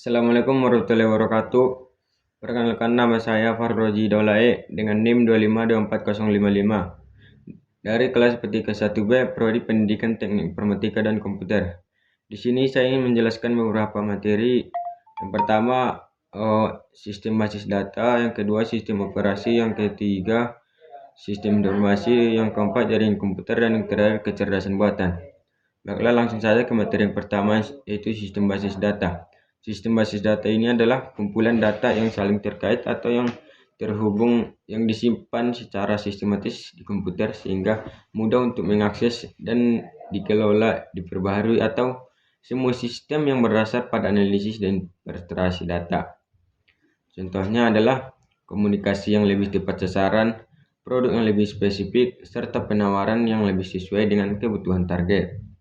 Assalamualaikum warahmatullahi wabarakatuh. Perkenalkan, nama saya Farroji Daulae dengan NIM 2524055 dari kelas Petika 1B Prodi Pendidikan Teknik Informatika dan Komputer. Di sini saya ingin menjelaskan beberapa materi. Yang pertama, sistem basis data, yang kedua sistem operasi, yang ketiga sistem informasi, yang keempat jaringan komputer, dan yang terakhir kecerdasan buatan. Baiklah, langsung saja ke materi yang pertama, yaitu sistem basis data. Sistem basis data ini adalah kumpulan data yang saling terkait atau yang terhubung yang disimpan secara sistematis di komputer sehingga mudah untuk mengakses dan dikelola, diperbaharui, atau semua sistem yang berdasar pada analisis dan interpretasi data. Contohnya adalah komunikasi yang lebih tepat sasaran, produk yang lebih spesifik, serta penawaran yang lebih sesuai dengan kebutuhan target.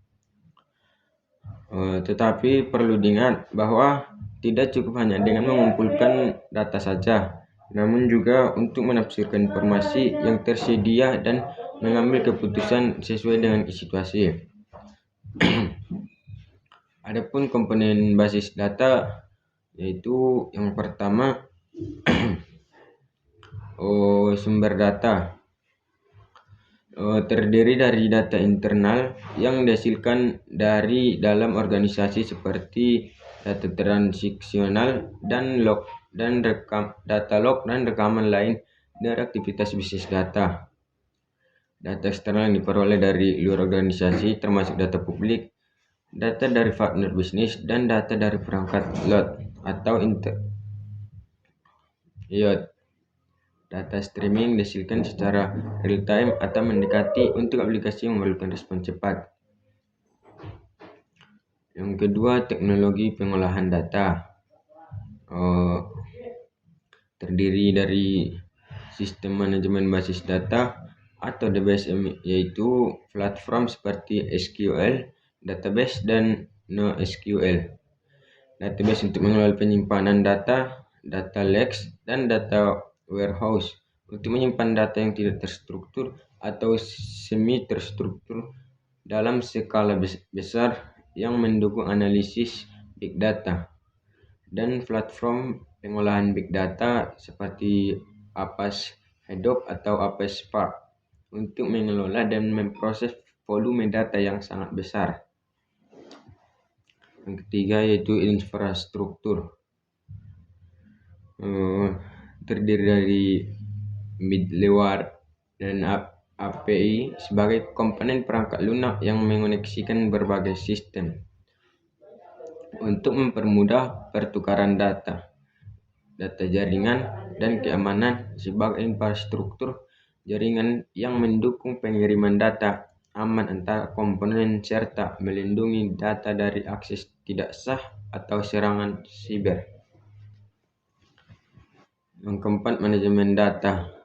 Tetapi perlu diingat bahwa tidak cukup hanya dengan mengumpulkan data saja, namun juga untuk menafsirkan informasi yang tersedia dan mengambil keputusan sesuai dengan situasi. Adapun komponen basis data, yaitu yang pertama sumber data. Terdiri dari data internal yang dihasilkan dari dalam organisasi seperti data transaksional dan data log dan rekaman lain dari aktivitas bisnis data. Data eksternal yang diperoleh dari luar organisasi termasuk data publik, data dari partner bisnis, dan data dari perangkat load atau IoT. Data streaming dihasilkan secara real time atau mendekati untuk aplikasi yang memerlukan respon cepat. Yang kedua, teknologi pengolahan data. Terdiri dari sistem manajemen basis data atau DBMS, yaitu platform seperti SQL, database, dan NoSQL. Database untuk mengelola penyimpanan data, data lakes, dan data warehouse untuk menyimpan data yang tidak terstruktur atau semi terstruktur dalam skala besar yang mendukung analisis big data. Dan platform pengolahan big data seperti Apache Hadoop atau Apache Spark untuk mengelola dan memproses volume data yang sangat besar. Yang ketiga yaitu infrastruktur. Terdiri dari middleware dan API sebagai komponen perangkat lunak yang mengoneksikan berbagai sistem untuk mempermudah pertukaran data jaringan, dan keamanan sebagai infrastruktur jaringan yang mendukung pengiriman data aman antar komponen serta melindungi data dari akses tidak sah atau serangan siber. Yang keempat, manajemen data.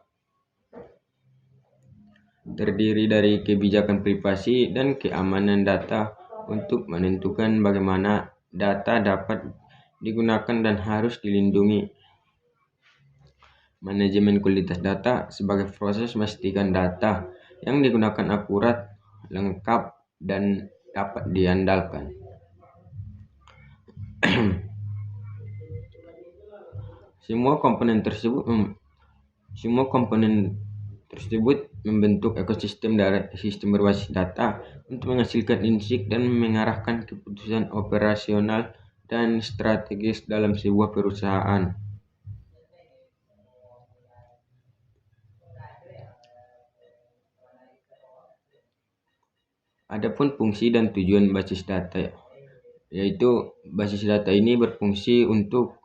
Terdiri dari kebijakan privasi dan keamanan data untuk menentukan bagaimana data dapat digunakan dan harus dilindungi. Manajemen kualitas data sebagai proses memastikan data yang digunakan akurat, lengkap, dan dapat diandalkan. Semua komponen tersebut membentuk ekosistem dari sistem berbasis data untuk menghasilkan insight dan mengarahkan keputusan operasional dan strategis dalam sebuah perusahaan. Adapun fungsi dan tujuan basis data, yaitu basis data ini berfungsi untuk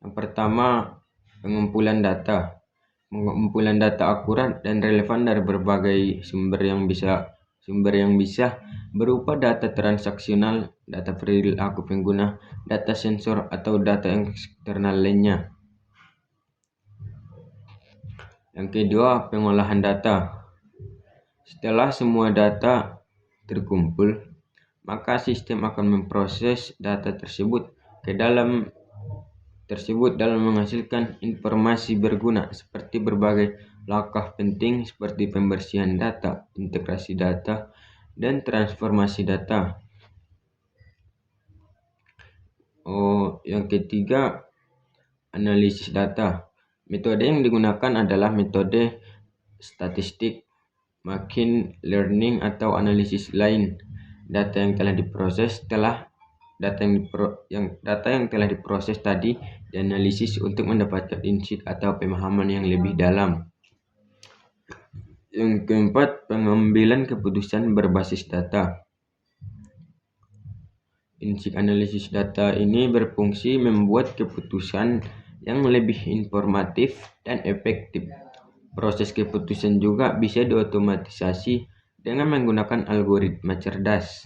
yang pertama, pengumpulan data akurat dan relevan dari berbagai sumber yang bisa berupa data transaksional, data perilaku pengguna, data sensor, atau data eksternal lainnya. Yang kedua, pengolahan data. Setelah semua data terkumpul, maka sistem akan memproses data tersebut dalam menghasilkan informasi berguna seperti berbagai langkah penting seperti pembersihan data, integrasi data, dan transformasi data. Yang ketiga, analisis data. Metode yang digunakan adalah metode statistik, machine learning atau analisis lain. Data yang telah diproses tadi dianalisis untuk mendapatkan insight atau pemahaman yang lebih dalam. Yang keempat, pengambilan keputusan berbasis data. Insight analisis data ini berfungsi membuat keputusan yang lebih informatif dan efektif. Proses keputusan juga bisa diotomatisasi dengan menggunakan algoritma cerdas.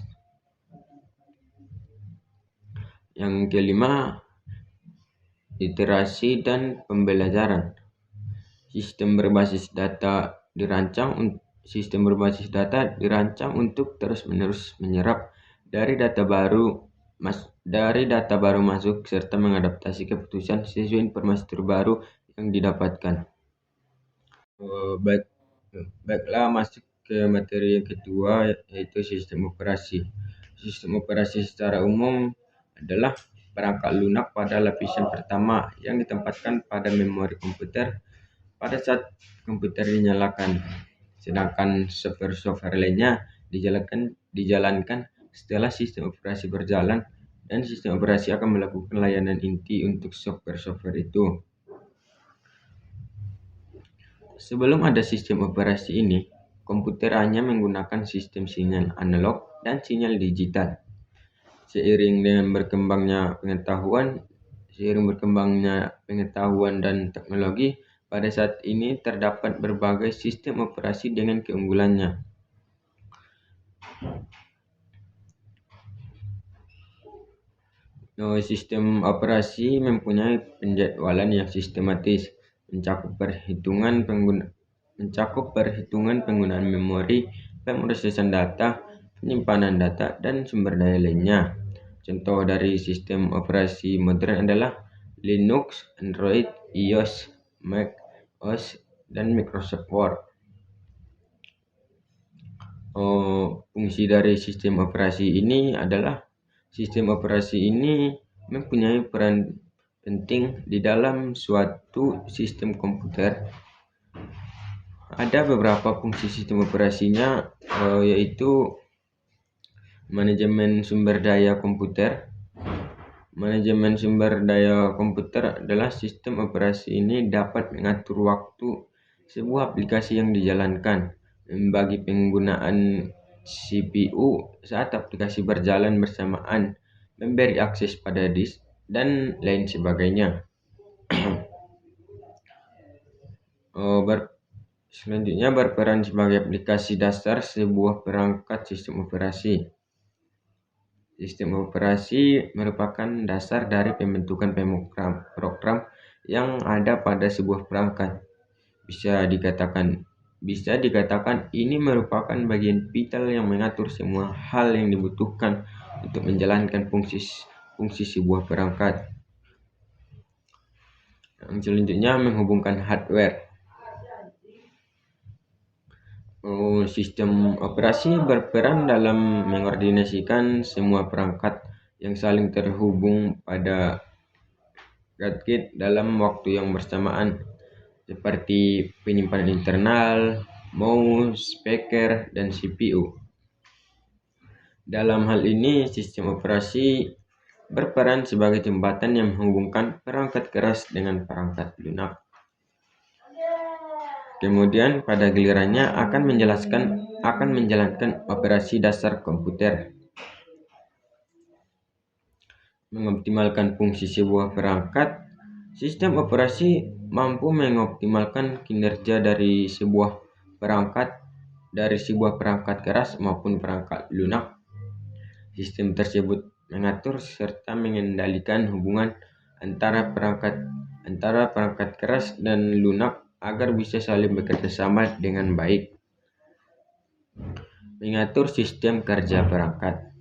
Yang kelima, iterasi dan pembelajaran. Sistem berbasis data dirancang untuk terus-menerus menyerap dari data baru masuk serta mengadaptasi keputusan sesuai informasi terbaru yang didapatkan. Baiklah, masuk ke materi yang kedua, yaitu sistem operasi. Sistem operasi secara umum adalah perangkat lunak pada lapisan pertama yang ditempatkan pada memori komputer pada saat komputer dinyalakan, sedangkan software lainnya dijalankan setelah sistem operasi berjalan, dan sistem operasi akan melakukan layanan inti untuk software itu. Sebelum ada sistem operasi ini, komputer hanya menggunakan sistem sinyal analog dan sinyal digital. Seiring berkembangnya pengetahuan dan teknologi, pada saat ini terdapat berbagai sistem operasi dengan keunggulannya. Sistem operasi mempunyai penjadwalan yang sistematis, mencakup perhitungan penggunaan memori, pemrosesan data, penyimpanan data, dan sumber daya lainnya. Contoh dari sistem operasi modern adalah Linux, Android, iOS, Mac OS, dan Microsoft Word. Fungsi dari sistem operasi ini adalah sistem operasi ini mempunyai peran penting di dalam suatu sistem komputer. Ada beberapa fungsi sistem operasinya, yaitu manajemen sumber daya komputer. Manajemen sumber daya komputer adalah sistem operasi ini dapat mengatur waktu sebuah aplikasi yang dijalankan, membagi penggunaan CPU saat aplikasi berjalan bersamaan, memberi akses pada disk, dan lain sebagainya. Selanjutnya, berperan sebagai aplikasi dasar sebuah perangkat sistem operasi. Sistem operasi merupakan dasar dari pembentukan program yang ada pada sebuah perangkat. Bisa dikatakan ini merupakan bagian vital yang mengatur semua hal yang dibutuhkan untuk menjalankan fungsi sebuah perangkat. Yang selanjutnya, menghubungkan hardware. Sistem operasi berperan dalam mengkoordinasikan semua perangkat yang saling terhubung pada gadget dalam waktu yang bersamaan, seperti penyimpanan internal, mouse, speaker, dan CPU. Dalam hal ini, sistem operasi berperan sebagai jembatan yang menghubungkan perangkat keras dengan perangkat lunak. Kemudian pada gilirannya akan menjalankan operasi dasar komputer. Mengoptimalkan fungsi sebuah perangkat, sistem operasi mampu mengoptimalkan kinerja dari sebuah perangkat keras maupun perangkat lunak. Sistem tersebut mengatur serta mengendalikan hubungan antara perangkat keras dan lunak agar bisa saling bekerja sama dengan baik. Mengatur sistem kerja perangkat.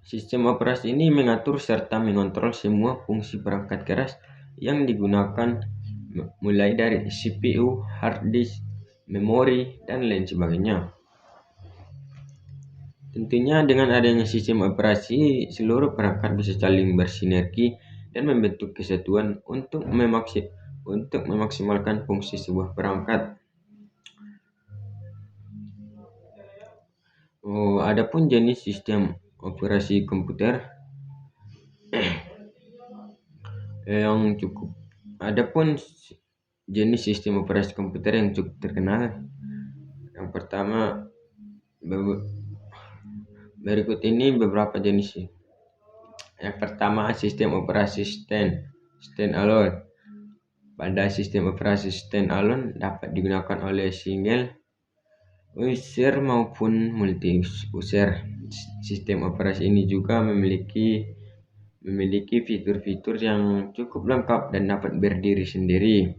Sistem operasi ini mengatur serta mengontrol semua fungsi perangkat keras yang digunakan, mulai dari CPU, hard disk, memori, dan lain sebagainya. Tentunya dengan adanya sistem operasi, seluruh perangkat bisa saling bersinergi dan membentuk kesatuan untuk memaksimalkan fungsi sebuah perangkat. Adapun jenis sistem operasi komputer yang cukup adapun jenis sistem operasi komputer yang cukup terkenal. Yang pertama, berikut ini beberapa jenis. Yang pertama, sistem operasi standalone. Pada sistem operasi standalone dapat digunakan oleh single user maupun multi user. Sistem operasi ini juga memiliki fitur-fitur yang cukup lengkap dan dapat berdiri sendiri.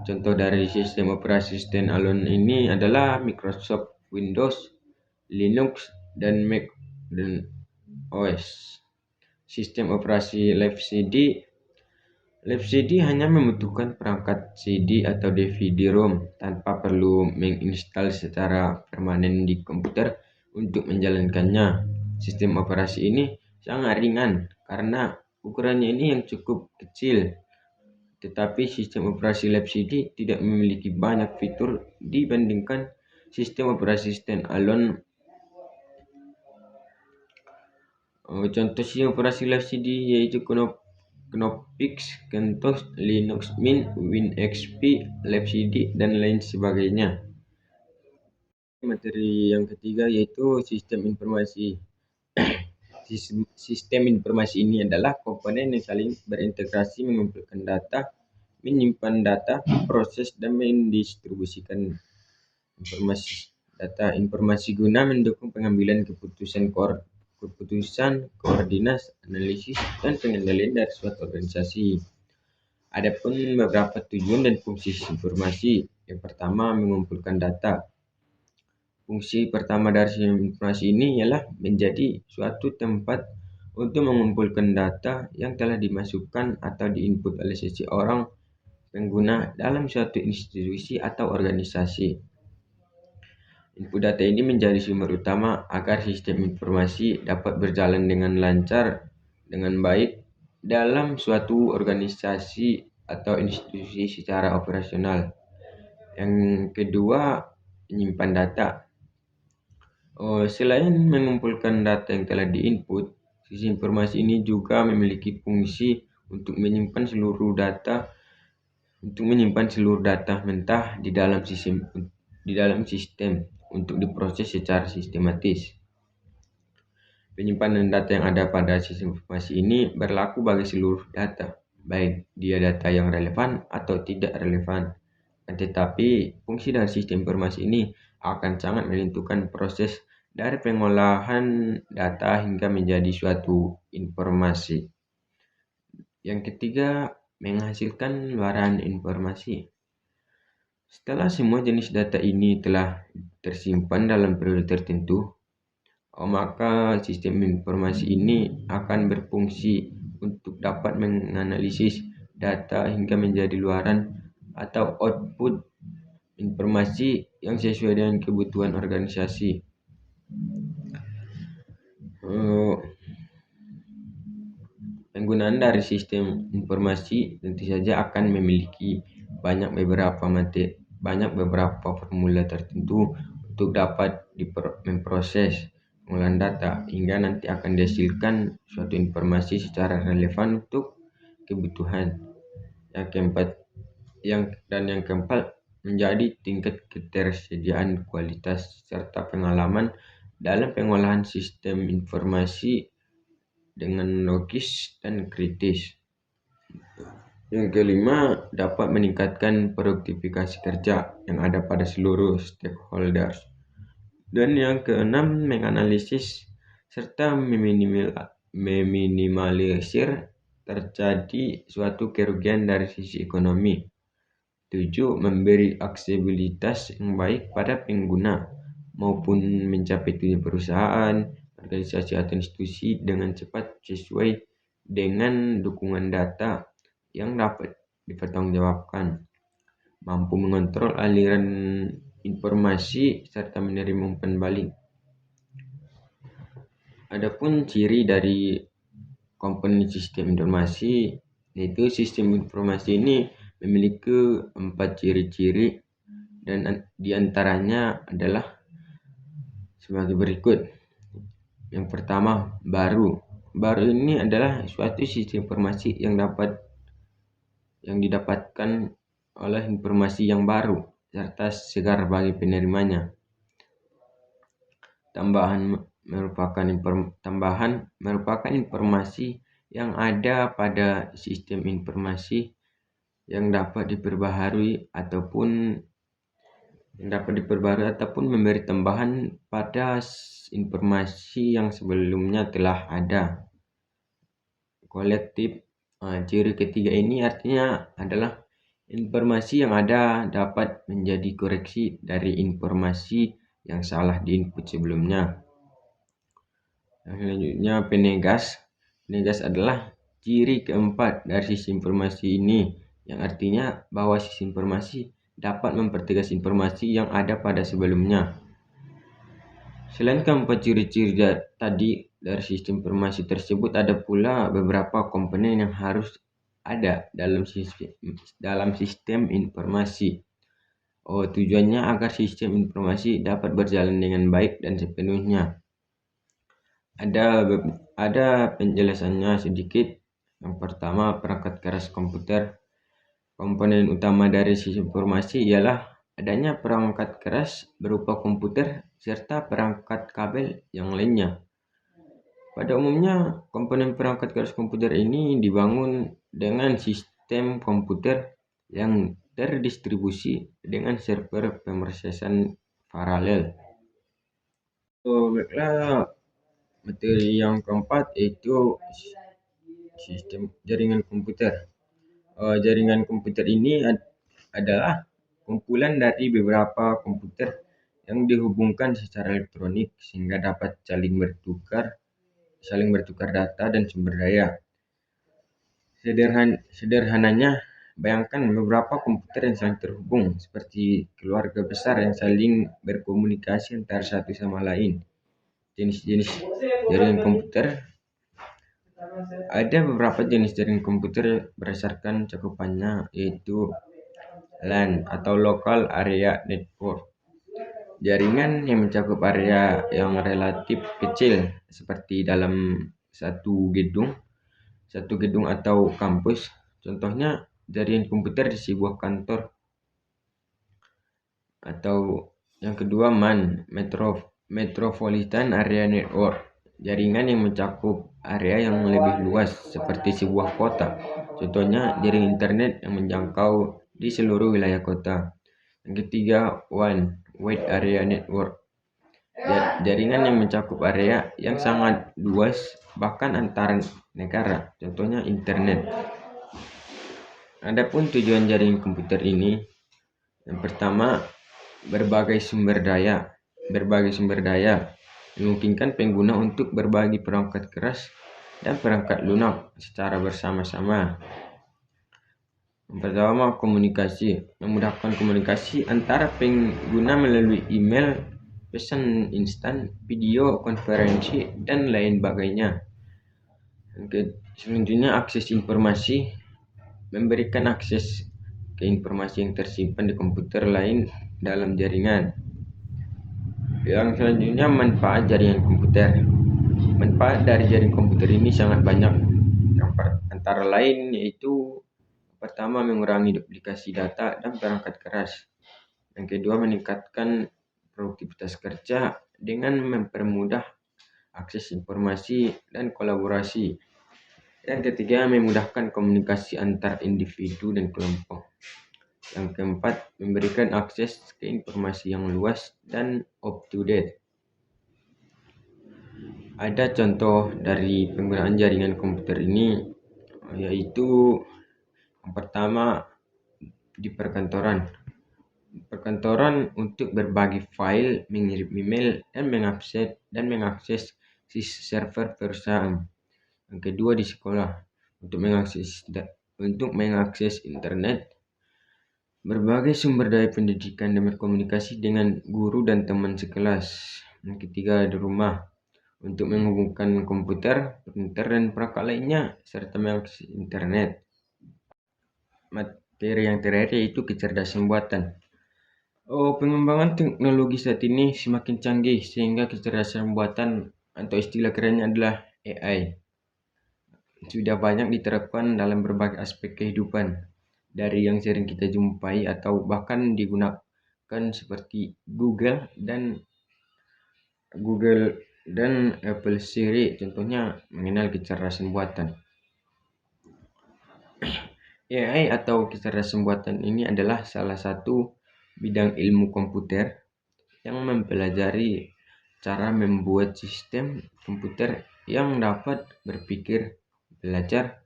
Contoh dari sistem operasi standalone ini adalah Microsoft Windows, Linux, dan Mac dan OS. Sistem operasi Live CD hanya membutuhkan perangkat CD atau DVD-ROM tanpa perlu menginstal secara permanen di komputer untuk menjalankannya. Sistem operasi ini sangat ringan karena ukurannya ini yang cukup kecil. Tetapi sistem operasi Live CD tidak memiliki banyak fitur dibandingkan sistem operasi standalone. Contoh sistem operasi Live CD yaitu Knoppix, CentOS, Linux Mint, WinXP, Live CD, dan lain sebagainya. Materi yang ketiga yaitu sistem informasi. Sistem informasi ini adalah komponen yang saling berintegrasi mengumpulkan data, menyimpan data, proses, dan mendistribusikan informasi guna mendukung pengambilan keputusan, koordinasi, analisis, dan pengendalian dari suatu organisasi. Adapun beberapa tujuan dan fungsi informasi. Yang pertama, mengumpulkan data. Fungsi pertama dari sistem informasi ini ialah menjadi suatu tempat untuk mengumpulkan data yang telah dimasukkan atau diinput oleh seseorang pengguna dalam suatu institusi atau organisasi. Input data ini menjadi sumber utama agar sistem informasi dapat berjalan dengan lancar, dengan baik dalam suatu organisasi atau institusi secara operasional. Yang kedua, menyimpan data. Selain mengumpulkan data yang telah diinput, sistem informasi ini juga memiliki fungsi untuk menyimpan seluruh data mentah di dalam sistem untuk diproses secara sistematis. Penyimpanan data yang ada pada sistem informasi ini berlaku bagi seluruh data, baik dia data yang relevan atau tidak relevan. Tetapi fungsi dari sistem informasi ini akan sangat menentukan proses dari pengolahan data hingga menjadi suatu informasi. Yang ketiga, menghasilkan luaran informasi. Setelah semua jenis data ini telah tersimpan dalam periode tertentu, maka sistem informasi ini akan berfungsi untuk dapat menganalisis data hingga menjadi luaran atau output informasi yang sesuai dengan kebutuhan organisasi. Penggunaan dari sistem informasi tentu saja akan memiliki banyak beberapa formula tertentu untuk dapat memproses pengolahan data hingga nanti akan dihasilkan suatu informasi secara relevan untuk kebutuhan. Yang keempat, menjadi tingkat ketersediaan, kualitas, serta pengalaman dalam pengolahan sistem informasi dengan logis dan kritis. Yang kelima, dapat meningkatkan produktivitas kerja yang ada pada seluruh stakeholders. Dan yang keenam, menganalisis serta meminimalisir terjadi suatu kerugian dari sisi ekonomi. 7. Memberi aksesibilitas yang baik pada pengguna maupun mencapai tujuan perusahaan, organisasi atau institusi dengan cepat sesuai dengan dukungan data yang dapat dipertanggungjawabkan, mampu mengontrol aliran informasi serta menerima umpan balik. Adapun ciri dari komponen sistem informasi, yaitu sistem informasi ini memiliki 4 ciri-ciri dan diantaranya adalah sebagai berikut. Yang pertama, baru. Baru ini adalah suatu sistem informasi yang didapatkan oleh informasi yang baru serta segar bagi penerimanya. Tambahan merupakan informasi yang ada pada sistem informasi yang dapat diperbaharui ataupun memberi tambahan pada informasi yang sebelumnya telah ada. Kolektif. Ciri ketiga ini artinya adalah informasi yang ada dapat menjadi koreksi dari informasi yang salah di input sebelumnya. Selanjutnya, penegas. Penegas adalah ciri keempat dari sistem informasi ini, yang artinya bahwa sistem informasi dapat mempertegas informasi yang ada pada sebelumnya. Selain keempat ciri-ciri tadi dari sistem informasi tersebut, ada pula beberapa komponen yang harus ada dalam sistem informasi. Tujuannya agar sistem informasi dapat berjalan dengan baik dan sepenuhnya. Ada penjelasannya sedikit. Yang pertama, perangkat keras komputer. Komponen utama dari sistem informasi ialah adanya perangkat keras berupa komputer serta perangkat kabel yang lainnya. Pada umumnya, komponen perangkat keras komputer ini dibangun dengan sistem komputer yang terdistribusi dengan server pemrosesan paralel. Baiklah, materi yang keempat yaitu sistem jaringan komputer. Jaringan komputer ini adalah kumpulan dari beberapa komputer yang dihubungkan secara elektronik sehingga dapat saling bertukar data dan sumber daya. Sederhananya, bayangkan beberapa komputer yang saling terhubung seperti keluarga besar yang saling berkomunikasi antara satu sama lain. Jenis-jenis jaringan komputer. Ada beberapa jenis jaringan komputer berdasarkan cakupannya, yaitu LAN atau Local Area Network. Jaringan yang mencakup area yang relatif kecil seperti dalam satu gedung atau kampus. Contohnya jaringan komputer di sebuah kantor. Atau yang kedua, MAN, Metropolitan Area Network. Jaringan yang mencakup area yang lebih luas seperti sebuah kota. Contohnya jaringan internet yang menjangkau di seluruh wilayah kota. Yang ketiga, WAN, Wide Area Network. Jaringan yang mencakup area yang sangat luas bahkan antar negara. Contohnya internet. Adapun tujuan jaringan komputer ini, yang pertama, berbagai sumber daya memungkinkan pengguna untuk berbagi perangkat keras dan perangkat lunak secara bersama-sama. Yang pertama, komunikasi. Memudahkan komunikasi antara pengguna melalui email, pesan instan, video konferensi, dan lain sebagainya. Selanjutnya, akses informasi. Memberikan akses ke informasi yang tersimpan di komputer lain dalam jaringan. Yang selanjutnya, manfaat jaringan komputer. Manfaat dari jaringan komputer ini sangat banyak. Antara lain yaitu, pertama, mengurangi duplikasi data dan perangkat keras. Yang kedua, meningkatkan produktivitas kerja dengan mempermudah akses informasi dan kolaborasi. Yang ketiga, memudahkan komunikasi antar individu dan kelompok. Yang keempat, memberikan akses ke informasi yang luas dan up to date. Ada contoh dari penggunaan jaringan komputer ini, yaitu yang pertama, di perkantoran. Perkantoran untuk berbagi file, mengirim email, dan mengakses server perusahaan. Yang kedua, di sekolah untuk mengakses internet, berbagai sumber daya pendidikan dan berkomunikasi dengan guru dan teman sekelas. Yang ketiga, di rumah untuk menghubungkan komputer, printer, dan perangkat lainnya, serta mengakses internet. Materi yang terakhir yaitu kecerdasan buatan. Pengembangan teknologi saat ini semakin canggih sehingga kecerdasan buatan atau istilah kerennya adalah AI sudah banyak diterapkan dalam berbagai aspek kehidupan, dari yang sering kita jumpai atau bahkan digunakan seperti Google dan Apple Siri, contohnya mengenal kecerdasan buatan. AI atau kecerdasan buatan ini adalah salah satu bidang ilmu komputer yang mempelajari cara membuat sistem komputer yang dapat berpikir, belajar,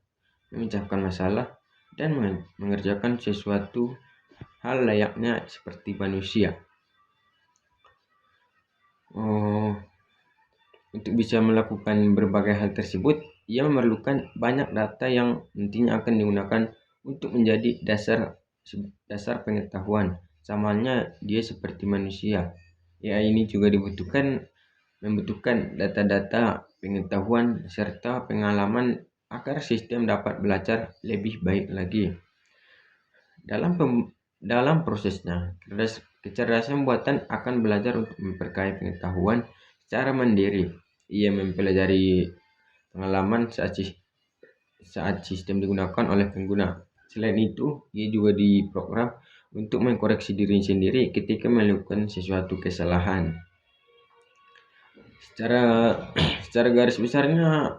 memecahkan masalah, dan mengerjakan sesuatu hal layaknya seperti manusia. Untuk bisa melakukan berbagai hal tersebut, ia memerlukan banyak data yang nantinya akan digunakan untuk menjadi dasar pengetahuan. Sama halnya dia seperti manusia. AI ini juga membutuhkan data-data, pengetahuan, serta pengalaman agar sistem dapat belajar lebih baik lagi. Dalam prosesnya, kecerdasan buatan akan belajar untuk memperkaya pengetahuan secara mandiri. Ia mempelajari pengalaman saat sistem digunakan oleh pengguna. Selain itu, ia juga diprogram untuk mengkoreksi diri sendiri ketika melakukan sesuatu kesalahan. Secara garis besarnya,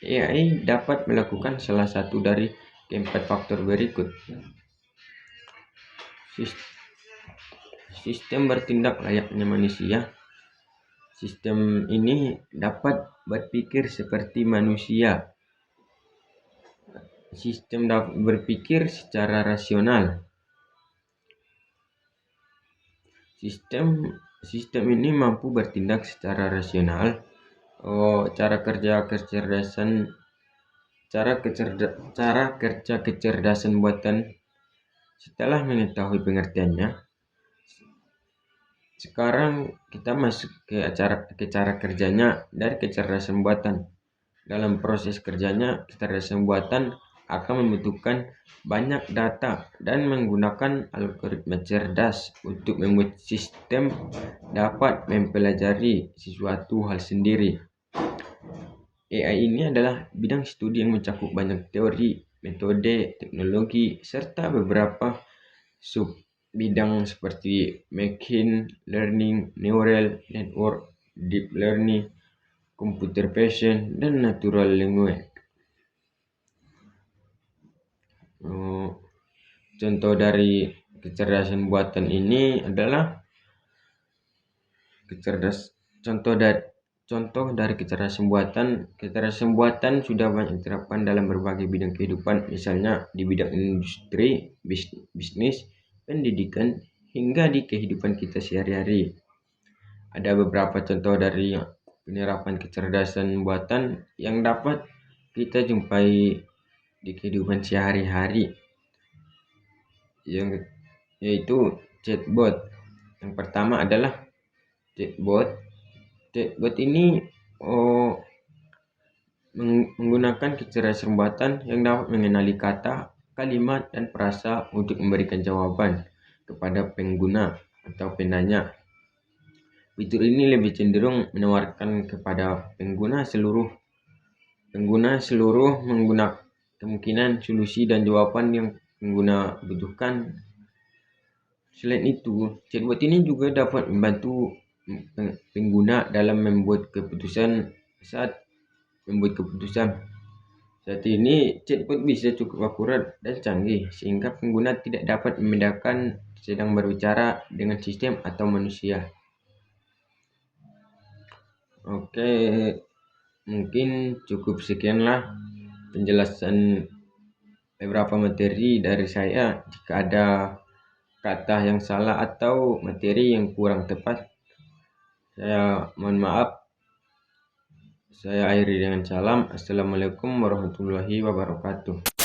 AI dapat melakukan salah satu dari keempat faktor berikut. Sistem bertindak layaknya manusia. Sistem ini dapat berpikir seperti manusia. Sistem dapat berpikir secara rasional. Sistem ini mampu bertindak secara rasional. Cara kerja kecerdasan buatan. Setelah mengetahui pengertiannya, sekarang kita masuk ke cara kerjanya dari kecerdasan buatan. Dalam proses kerjanya, kecerdasan buatan akan membutuhkan banyak data dan menggunakan algoritma cerdas untuk membuat sistem dapat mempelajari sesuatu hal sendiri. AI ini adalah bidang studi yang mencakup banyak teori, metode, teknologi, serta beberapa sub bidang seperti machine learning, neural network, deep learning, computer vision, dan natural language. Contoh dari kecerdasan buatan ini adalah contoh dari kecerdasan buatan sudah banyak diterapkan dalam berbagai bidang kehidupan, misalnya di bidang industri, bisnis, pendidikan, hingga di kehidupan kita sehari-hari. Ada beberapa contoh dari penerapan kecerdasan buatan yang dapat kita jumpai di kehidupan sehari-hari, yaitu chatbot. Yang pertama adalah chatbot. Chatbot ini menggunakan kecerdasan buatan yang dapat mengenali kata, kalimat, dan frasa untuk memberikan jawaban kepada pengguna atau penanya. Fitur ini lebih cenderung menawarkan kepada pengguna seluruh menggunakan kemungkinan solusi dan jawaban yang pengguna butuhkan. Selain itu, chatbot ini juga dapat membantu pengguna dalam membuat keputusan. Saat ini, chatbot bisa cukup akurat dan canggih sehingga pengguna tidak dapat membedakan sedang berbicara dengan sistem atau manusia. Oke, mungkin cukup sekianlah penjelasan beberapa materi dari saya. Jika ada kata yang salah atau materi yang kurang tepat, saya mohon maaf. Saya akhiri dengan salam. Assalamualaikum warahmatullahi wabarakatuh.